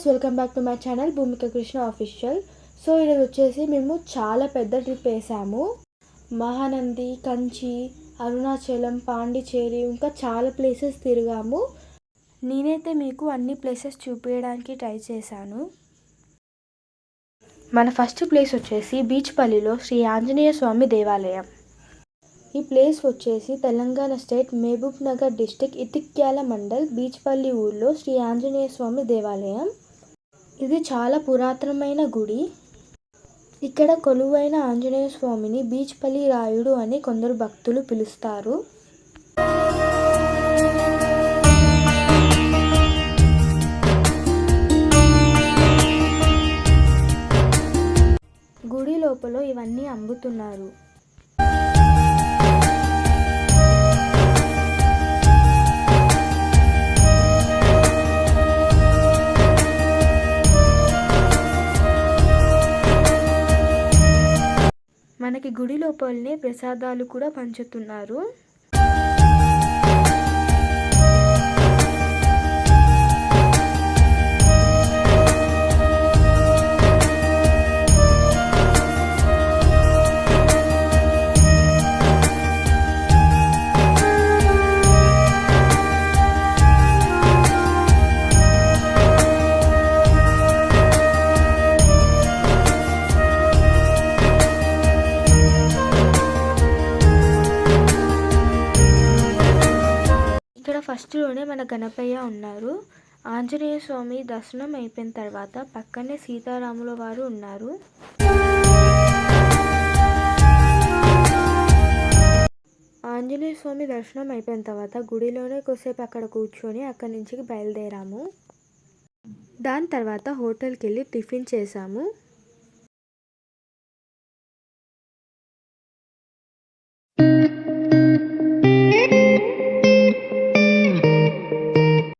Guys, welcome back to my channel Bhumika Krishna official. So ఈరోజు వచ్చేసి మేము చాలా పెద్ద ట్రిప్ వేసాము. మహానంది, కంచి, అరుణాచలం, పాండిచేరి, ఇంకా చాలా ప్లేసెస్ తిరిగాము. నేనైతే మీకు అన్ని ప్లేసెస్ చూపించడానికి ట్రై చేశాను. మన ఫస్ట్ ప్లేస్ వచ్చేసి బీచ్పల్లిలో శ్రీ ఆంజనేయ స్వామి దేవాలయం. ఈ ప్లేస్ వచ్చేసి తెలంగాణ స్టేట్ మహబూబ్ నగర్ డిస్టిక్ ఇటిక్యాల మండల్ బీచ్పల్లి ఊర్లో శ్రీ ఆంజనేయ స్వామి దేవాలయం. ఇది చాలా పురాతనమైన గుడి. ఇక్కడ కొలువైన ఆంజనేయ స్వామిని బీచ్పల్లి రాయుడు అని కొందరు భక్తులు పిలుస్తారు. గుడి లోపల ఇవన్నీ అమ్ముతున్నారు. మనకి గుడి లోపలనే ప్రసాదాలు కూడా పంచుతున్నారు. ఇక్కడ ఫస్ట్లోనే మన గణపయ్య ఉన్నారు. ఆంజనేయ స్వామి దర్శనం అయిపోయిన తర్వాత పక్కనే సీతారాముల వారు ఉన్నారు. ఆంజనేయ స్వామి దర్శనం అయిపోయిన తర్వాత గుడిలోనే కొద్దిసేపు అక్కడ కూర్చొని అక్కడి నుంచి బయలుదేరాము. దాని తర్వాత హోటల్కి వెళ్ళి టిఫిన్ చేసాము.